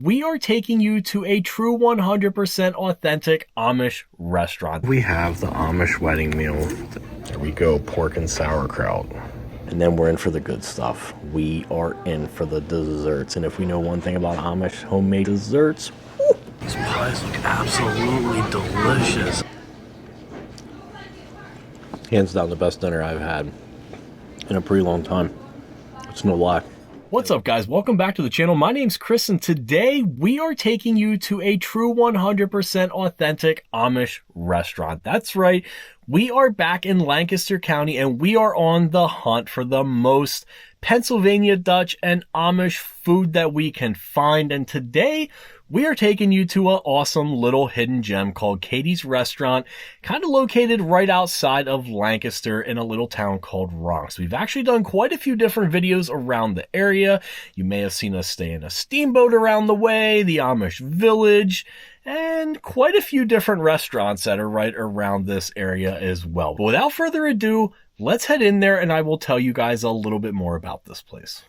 We are taking you to a true 100% authentic Amish restaurant. We have the Amish Wedding Meal. There we go, pork and sauerkraut. And then we're in for the good stuff. We are in for the desserts. And if we know one thing about Amish homemade desserts, whew, these pies look absolutely delicious. Hands down the best dinner I've had in a pretty long time. It's no lie. What's up, guys? Welcome back to the channel. My name's Chris, and today we are taking you to a true 100% authentic Amish restaurant. That's right. We are back in Lancaster County, and we are on the hunt for the most Pennsylvania Dutch and Amish food that we can find. And today we are taking you to an awesome little hidden gem called Katie's Restaurant, kind of located right outside of Lancaster in a little town called Roust. We've actually done quite a few different videos around the area. You may have seen us stay in a steamboat around the way, the Amish village, and quite a few different restaurants that are right around this area as well. But without further ado, let's head in there and I will tell you guys a little bit more about this place.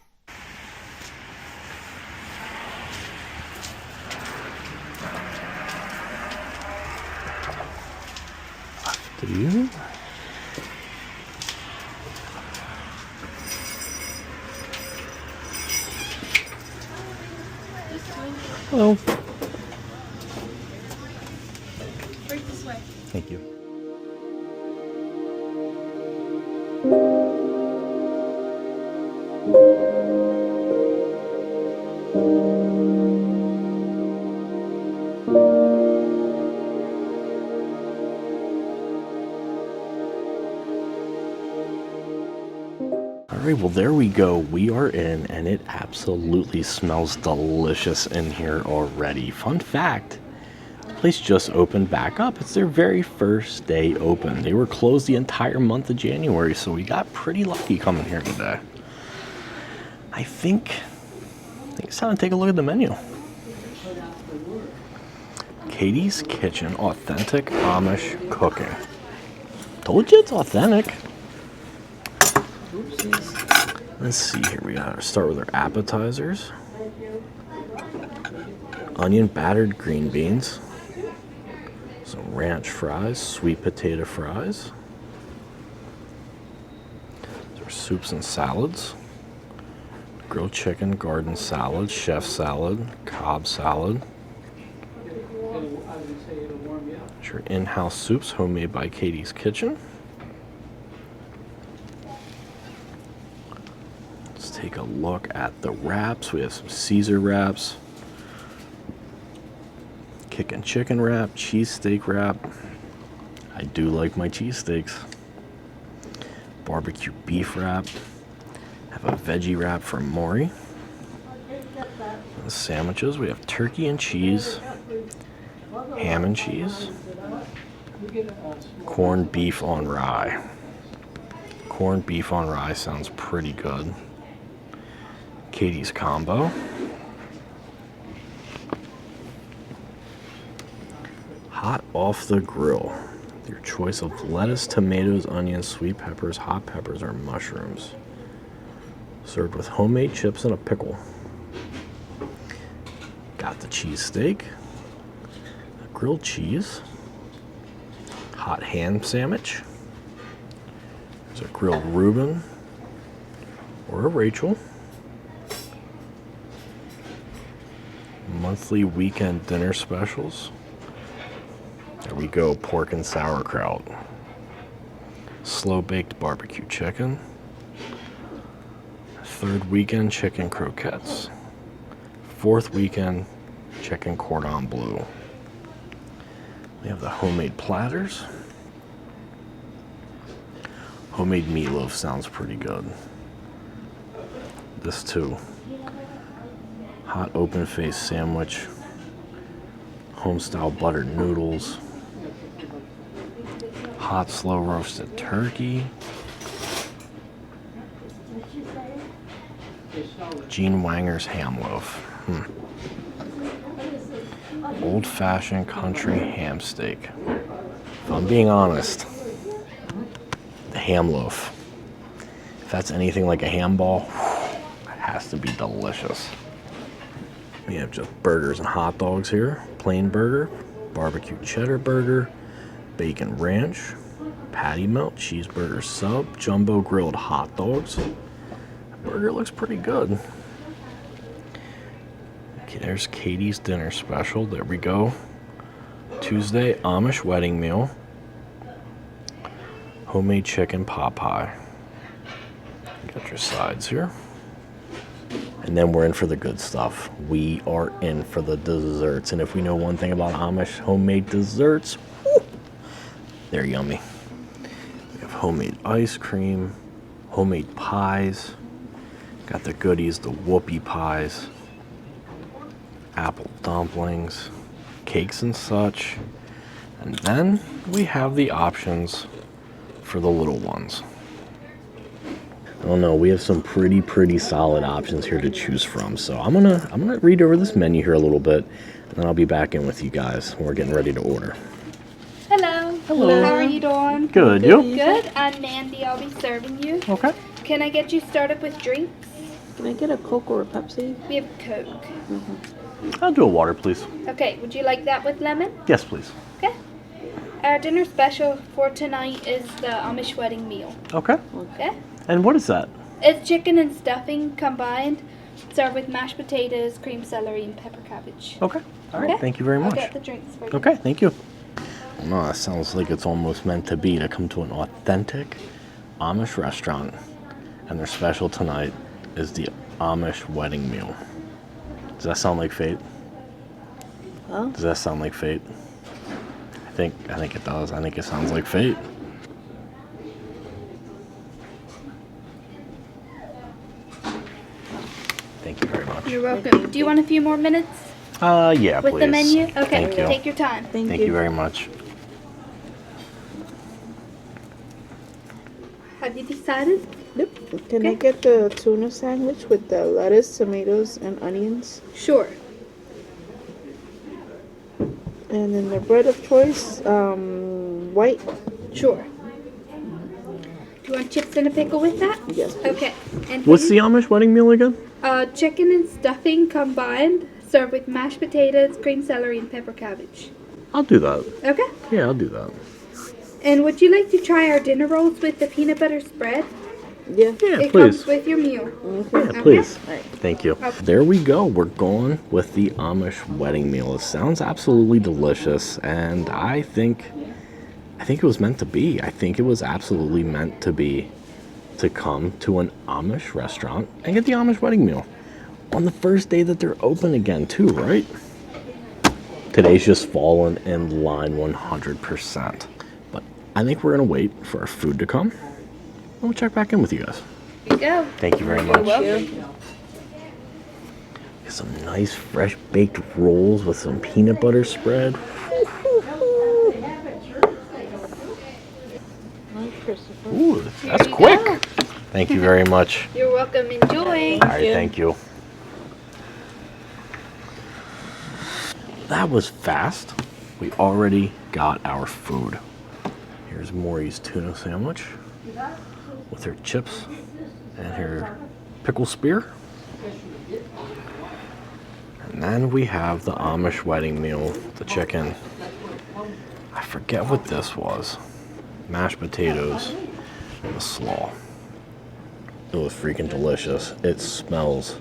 You? Hello. Right this way. Thank you. Alright, well there we go. We are in and it absolutely smells delicious in here already. Fun fact, the place just opened back up. It's their very first day open. They were closed the entire month of January, so we got pretty lucky coming here today. I think it's time to take a look at the menu. Katie's Kitchen, authentic Amish cooking. Told you it's authentic. Let's see here. We gotta start with our appetizers. Onion battered green beans. Some ranch fries, sweet potato fries. These are soups and salads. Grilled chicken, garden salad, chef salad, Cobb salad. These are in-house soups, homemade by Katie's Kitchen. Take a look at the wraps. We have some Caesar wraps, kickin' chicken wrap, cheesesteak wrap. I do like my cheesesteaks. Barbecue beef wrap. Have a veggie wrap from Maury. The sandwiches, we have turkey and cheese, ham and cheese, corned beef on rye. Corned beef on rye sounds pretty good. Katie's combo. Hot off the grill. Your choice of lettuce, tomatoes, onions, sweet peppers, hot peppers, or mushrooms. Served with homemade chips and a pickle. Got the cheesesteak, grilled cheese, hot ham sandwich. There's a grilled Reuben or a Rachel. Monthly weekend dinner specials. There we go, pork and sauerkraut. Slow baked barbecue chicken. Third weekend chicken croquettes. Fourth weekend chicken cordon bleu. We have the homemade platters. Homemade meatloaf sounds pretty good. This too. Hot open-faced sandwich, home-style buttered noodles, hot slow roasted turkey, Gene Wanger's ham loaf, old-fashioned country ham steak. If I'm being honest, the ham loaf, if that's anything like a ham ball, it has to be delicious. We have just burgers and hot dogs here. Plain burger, barbecue cheddar burger, bacon ranch, patty melt, cheeseburger sub, jumbo grilled hot dogs. Burger looks pretty good. Okay, there's Katie's dinner special. There we go. Tuesday Amish wedding meal. Homemade chicken pot pie. Got your sides here. And then we're in for the good stuff. We are in for the desserts. And if we know one thing about Amish homemade desserts, whew, they're yummy. We have homemade ice cream, homemade pies. Got the goodies, the whoopie pies, apple dumplings, cakes and such. And then we have the options for the little ones. I don't know, we have some pretty solid options here to choose from. So I'm gonna read over this menu here a little bit, and then I'll be back in with you guys when we're getting ready to order. Hello. Hello. How are you doing? Good, you? Good. I'm Mandy. I'll be serving you. Okay. Can I get you started with drinks? Can I get a Coke or a Pepsi? We have Coke. I'll do a water, please. Okay. Would you like that with lemon? Yes, please. Okay. Our dinner special for tonight is the Amish Wedding Meal. Okay. Okay. And what is that? It's chicken and stuffing combined, served with mashed potatoes, cream celery, and pepper cabbage. Okay. All right. Okay. Thank you very much. I'll get the drinks for you. Okay. Thank you. No, that sounds like it's almost meant to be to come to an authentic Amish restaurant, and their special tonight is the Amish Wedding Meal. Does that sound like fate? Huh? Does that sound like fate? I think it does. I think it sounds like fate. Thank you very much. You're welcome. Do you want a few more minutes Yeah, with please. the menu? Okay. Thank you. Take your time. Thank you very much. Have you decided? Yep. Can I Okay. get the tuna sandwich with the lettuce, tomatoes, and onions? Sure. And then the bread of choice, white. Sure. Do you want chips and a pickle with that? Yes, please. Okay. And What's the Amish wedding meal again? chicken and stuffing combined, served with mashed potatoes, cream celery, and pepper cabbage. I'll do that. Okay. Yeah, I'll do that. And would you like to try our dinner rolls with the peanut butter spread? Yeah. Yeah, It please. comes with your meal. Yeah, please. All right. Thank you. There we go. We're going with the Amish wedding meal. It sounds absolutely delicious, and I think it was meant to be. I think it was absolutely meant to be to come to an Amish restaurant and get the Amish wedding meal on the first day that they're open again, too, right? Today's just fallen in line 100%. But I think we're gonna wait for our food to come. We'll check back in with you guys. Here you go. Thank you very much. welcome. Get some nice fresh baked rolls with some peanut butter spread. Hi, Christopher. Ooh, that's you quick. go. Thank you very much. You're welcome. Enjoy. All right, you. thank you. That was fast. We already got our food. Here's Maury's tuna sandwich with her chips and her pickle spear. And then we have the Amish wedding meal, the chicken. I forget what this was. Mashed potatoes and a slaw. It was freaking delicious. It smells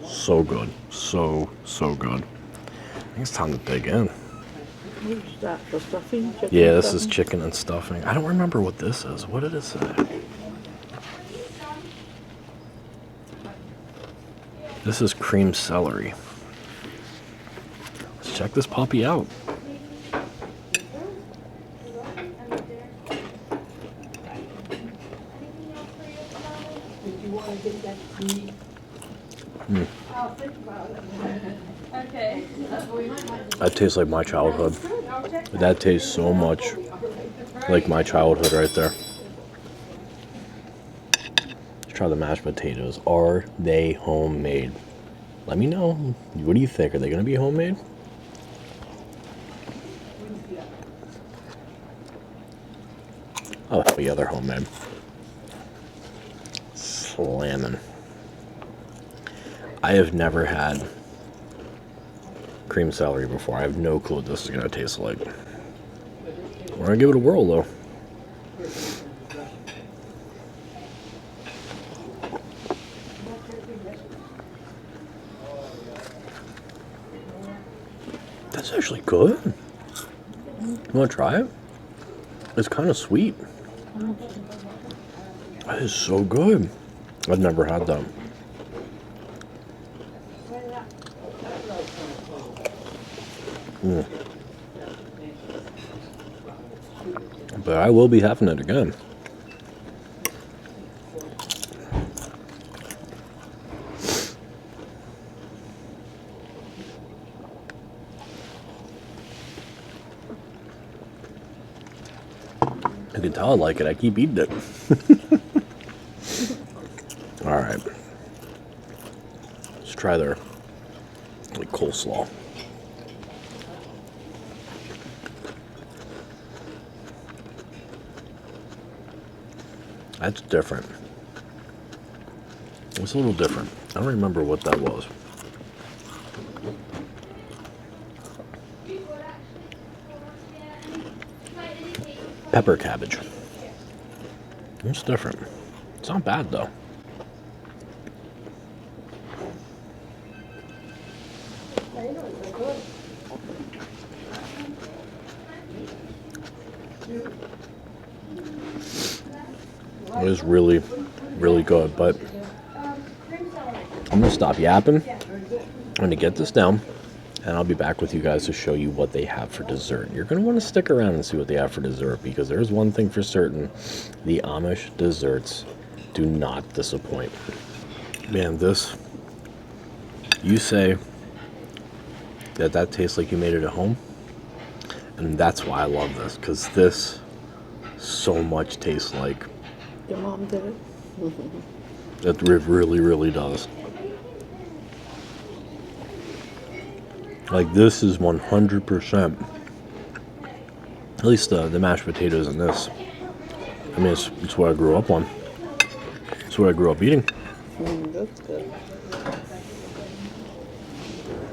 so good. So good. I think it's time to dig in. What's that? The stuffing? Chicken Yeah, this is stuffing? chicken and stuffing. I don't remember what this is. What did it say? This is cream celery. Let's check this puppy out. Okay. That tastes like my childhood. That tastes so much like my childhood right there. Let's try the mashed potatoes. Are they homemade? Let me know. What do you think? Are they going to be homemade? Oh, yeah, they're homemade. Slamming. I have never had cream celery before. I have no clue what this is going to taste like. We're going to give it a whirl, though. That's actually good. You want to try it? It's kind of sweet. That is so good. I've never had that. But I will be having it again. You can tell I like it. I keep eating it. All right. Let's try their coleslaw. That's different. It's a little different. I don't remember what that was. Pepper cabbage. It's different. It's not bad though. It is really, really good, but I'm gonna stop yapping. I'm gonna get this down, and I'll be back with you guys to show you what they have for dessert. You're gonna want to stick around and see what they have for dessert, because there's one thing for certain: the Amish desserts do not disappoint. Man, this, you say that tastes like you made it at home, and that's why I love this, because this so much tastes like Your mom did it. it really, really does. Like, this is 100%, at least the mashed potatoes in this. I mean, it's what I grew up on. It's what I grew up eating. That's good.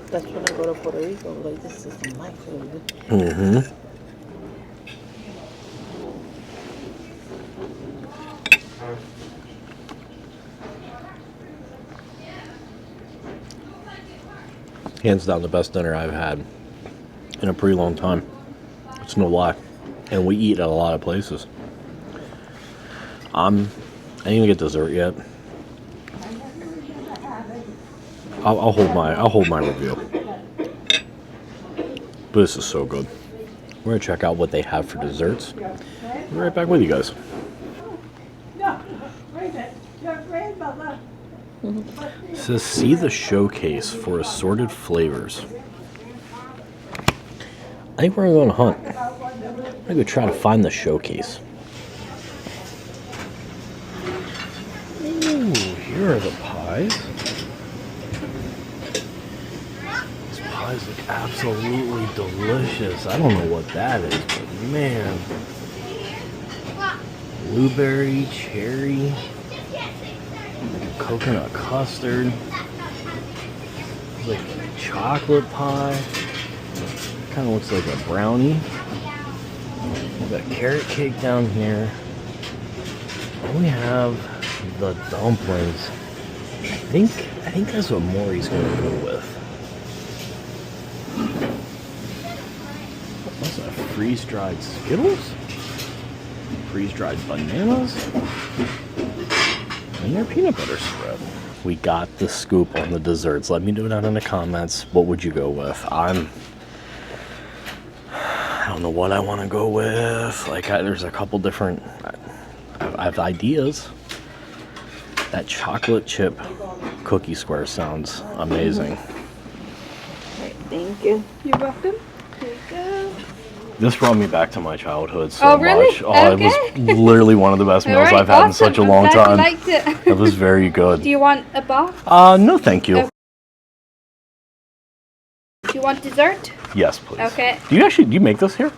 That's when I go to Puerto Rico. Like, this is my food. Mm-hmm. Hands down the best dinner I've had in a pretty long time. It's no lie. And we eat at a lot of places. I didn't even get dessert yet. I'll hold my review. But this is so good. We're gonna check out what they have for desserts. I'll be right back with you guys. It says, see the showcase for assorted flavors. I think we're going to hunt. I'm going to go try to find the showcase. Ooh, here are the pies. These pies look absolutely delicious. I don't know what that is, but man. Blueberry, cherry, coconut custard, like chocolate pie, kind of looks like a brownie. We've got carrot cake down here. And we have the dumplings. I think that's what Maury's gonna go with. What's that? Freeze-dried Skittles? Freeze-dried bananas? And their peanut butter spread. We got the scoop on the desserts. Let me know down in the comments. What would you go with? I don't know what I want to go with. Like, there's a couple different. I have ideas. That chocolate chip cookie square sounds amazing. Right, thank you. You're welcome. Here you go. This brought me back to my childhood so Oh, really? much. Oh, Okay. It was literally one of the best meals All right, I've had in awesome. such a I'm long glad time. You liked it. It was very good. Do you want a box? No, thank you. Okay. Do you want dessert? Yes, please. Okay. Do you make this here?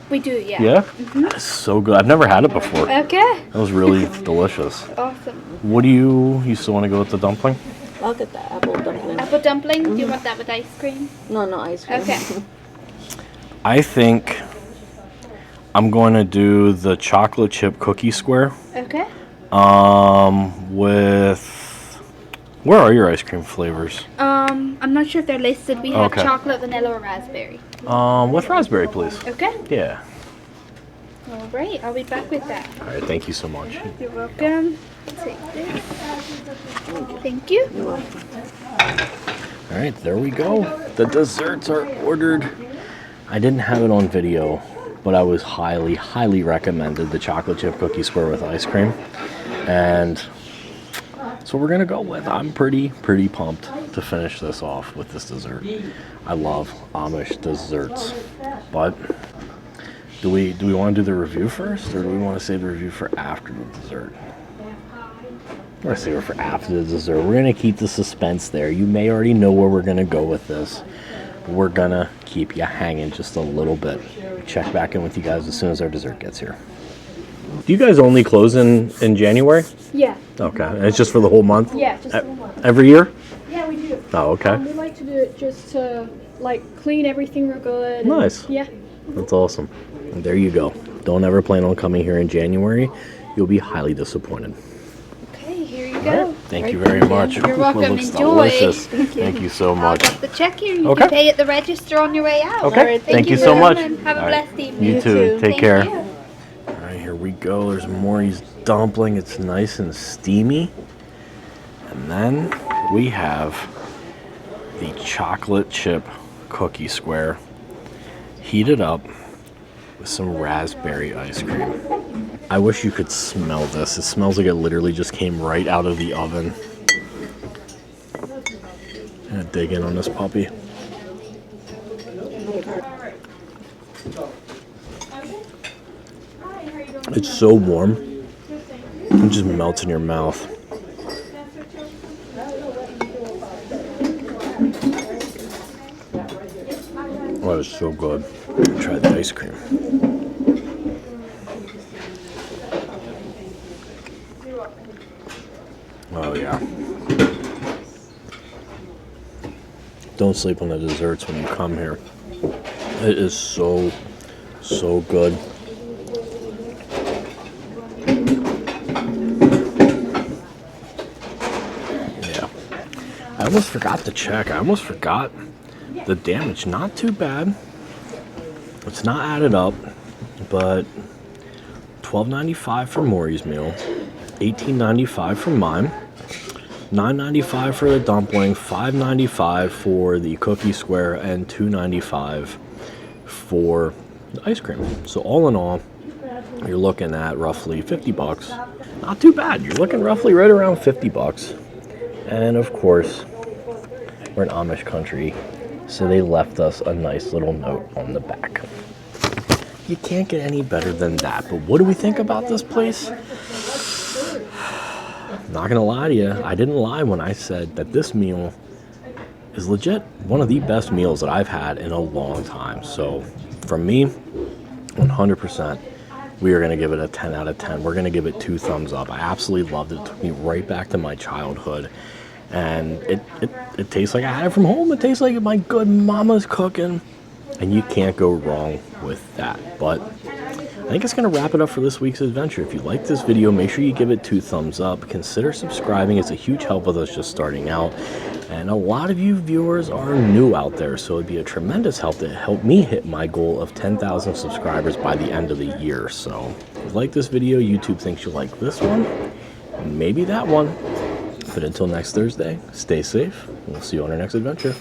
We do, yeah. Yeah? That is so good. I've never had it before. Okay. That was really delicious. Awesome. What do you still want to go with the dumpling? I'll get the apple dumpling. Apple dumpling? Do you want that with ice cream? No, no ice cream. Okay. I think I'm going to do the chocolate chip cookie square. Okay. Where are your ice cream flavors? I'm not sure if they're listed. We have Okay. chocolate, vanilla, or raspberry. With raspberry, please. Okay. Yeah. All right. I'll be back with that. All right, thank you so much. You're welcome. Take this. Thank you. All right, there we go. The desserts are ordered. I didn't have it on video, but I was highly, highly recommended the chocolate chip cookie square with ice cream. And so we're gonna go with. I'm pretty pumped to finish this off with this dessert. I love Amish desserts. But do we want to do the review first, or do we want to save the review for after the dessert? We're going to save it for after the dessert. We're going to keep the suspense there. You may already know where we're going to go with this. We're going to keep you hanging just a little bit. Check back in with you guys as soon as our dessert gets here. Do you guys only close in January? Yeah. Okay. And it's just for the whole month? Yeah, just for the month. Every year? Yeah, we do. Oh, okay. We like to do it just to like clean everything real good. and- Nice. Yeah. That's awesome. And there you go. Don't ever plan on coming here in January. You'll be highly disappointed. Okay, here you All go. right. Thank you very much. You're welcome. It looks Enjoy. delicious. Thank you so I'll much. get the check here. You Okay. can pay at the register on your way out. Okay. All right, Thank you for so much. coming. Have a All right. blessed evening. You too. Take Thank care. you. All right, here we go. There's Maury's dumpling. It's nice and steamy. And then we have the chocolate chip cookie square heated up with some raspberry ice cream. I wish you could smell this. It smells like it literally just came right out of the oven. I'm gonna dig in on this puppy. It's so warm. It just melts in your mouth. Oh, it's so good. Try the ice cream. Oh yeah. Don't sleep on the desserts when you come here. It is so good. Yeah. I almost forgot to check. I almost forgot the damage. Not too bad. It's not added up, but $12.95 for Maury's meal, $18.95 for mine, $9.95 for the dumpling, $5.95 for the cookie square, and $2.95 for the ice cream. So all in all, you're looking at roughly $50. Not too bad. You're looking roughly right around $50. And of course, we're in Amish country, so they left us a nice little note on the back. You can't get any better than that. But what do we think about this place? Not gonna lie to you, I didn't lie when I said that this meal is legit one of the best meals that I've had in a long time. So from me, 100%, we are gonna give it a 10 out of 10. We're gonna give it 2 thumbs up. I absolutely loved it. It took me right back to my childhood. And it tastes like I had it from home. It tastes like my good mama's cooking. And you can't go wrong with that. But I think it's going to wrap it up for this week's adventure. If you like this video, make sure you give it 2 thumbs up. Consider subscribing. It's a huge help with us just starting out. And a lot of you viewers are new out there, so it'd be a tremendous help to help me hit my goal of 10,000 subscribers by the end of the year. So if you like this video, YouTube thinks you'll like this one, maybe that one. But until next Thursday, stay safe, and we'll see you on our next adventure.